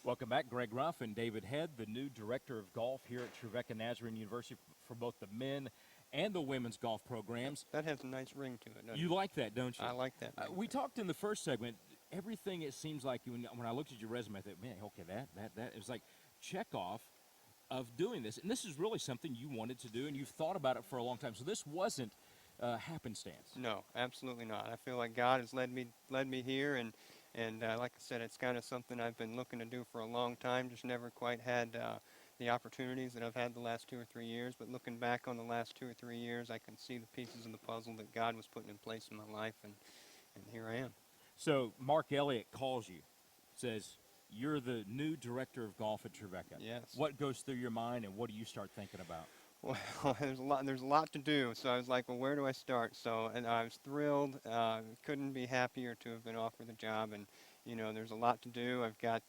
Welcome back, Greg Ruff and David Head, the new director of golf here at Trevecca Nazarene University for both the men and the women's golf programs. That has a nice ring to it, doesn't You it? like that, don't you? I like that. We talked in the first segment, everything it seems like, when I looked at your resume, I thought, man, okay, that. It was like check off of doing this. And this is really something you wanted to do, and you've thought about it for a long time. So this wasn't happenstance. No, absolutely not. I feel like God has led me here, and like I said, it's kind of something I've been looking to do for a long time. Just never quite had the opportunities that I've had the last 2 or 3 years. But looking back on the last 2 or 3 years, I can see the pieces of the puzzle that God was putting in place in my life, and here I am. So Mark Elliott calls you, says, you're the new director of golf at Trevecca. Yes. What goes through your mind, and what do you start thinking about? Well, there's a lot to do. So I was like, well, where do I start? So, and I was thrilled. Couldn't be happier to have been offered the job. And there's a lot to do. I've got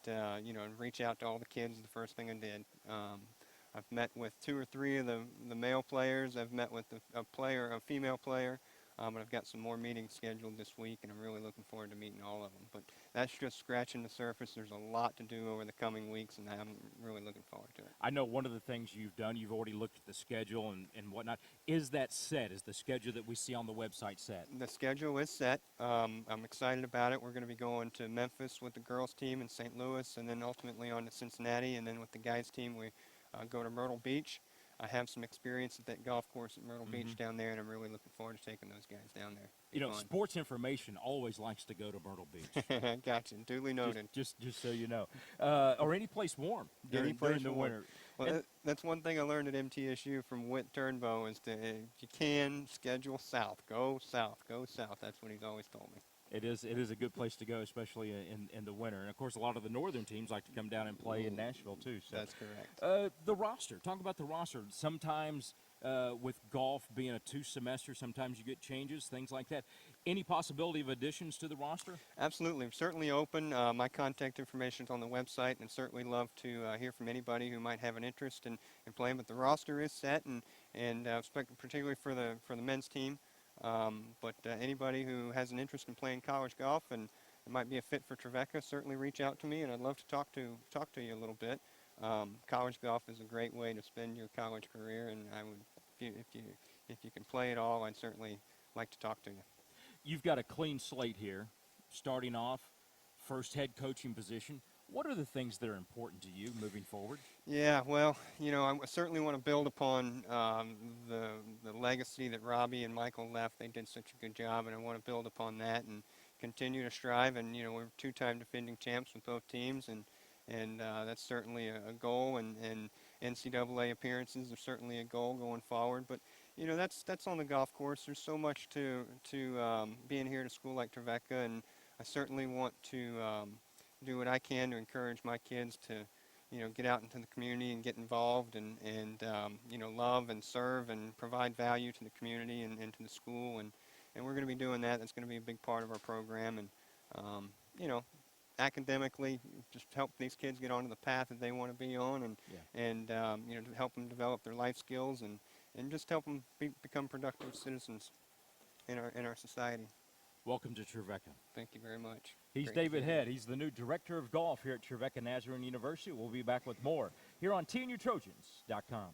reach out to all the kids. The first thing I did. I've met with 2 or 3 of the male players. I've met with a female player. And I've got some more meetings scheduled this week, and I'm really looking forward to meeting all of them. But that's just scratching the surface. There's a lot to do over the coming weeks, and I'm really looking forward to it. I know one of the things you've done, you've already looked at the schedule and whatnot. Is that set? Is the schedule that we see on the website set? The schedule is set. I'm excited about it. We're going to be going to Memphis with the girls' team and St. Louis, and then ultimately on to Cincinnati, and then with the guys' team we go to Myrtle Beach. I have some experience at that golf course at Myrtle Beach down there, and I'm really looking forward to taking those guys down there. Sports information always likes to go to Myrtle Beach. Gotcha. Duly noted. Just so you know. Or any place warm during the winter. Well, that's one thing I learned at MTSU from Whit Turnbow is that if you can, schedule south. Go south. Go south. That's what he's always told me. It is a good place to go, especially in the winter. And, of course, a lot of the northern teams like to come down and play in Nashville, too. So. That's correct. The roster. Talk about the roster. Sometimes with golf being a 2-semester, sometimes you get changes, things like that. Any possibility of additions to the roster? Absolutely. I'm certainly open. My contact information is on the website, and certainly love to hear from anybody who might have an interest in playing. But the roster is set, and particularly for the men's team. But anybody who has an interest in playing college golf and it might be a fit for Trevecca, certainly reach out to me, and I'd love to talk to you a little bit. College golf is a great way to spend your college career, and I would, if you can play it all, I'd certainly like to talk to you. You've got a clean slate here, starting off, first head coaching position. What are the things that are important to you moving forward? Yeah, well, I certainly want to build upon the legacy that Robbie and Michael left. They did such a good job, and I want to build upon that and continue to strive. And we're 2-time defending champs with both teams, and that's certainly a goal. And NCAA appearances are certainly a goal going forward. But that's on the golf course. There's so much to being here at a school like Trevecca, and I certainly want to do what I can to encourage my kids to, get out into the community and get involved and love and serve and provide value to the community and to the school. And we're going to be doing that. That's going to be a big part of our program. And, academically, just help these kids get onto the path that they want to be on and to help them develop their life skills and just help them become productive citizens in our society. Welcome to Trevecca. Thank you very much. He's David Head. He's the new director of golf here at Trevecca Nazarene University. We'll be back with more here on TNUtrojans.com.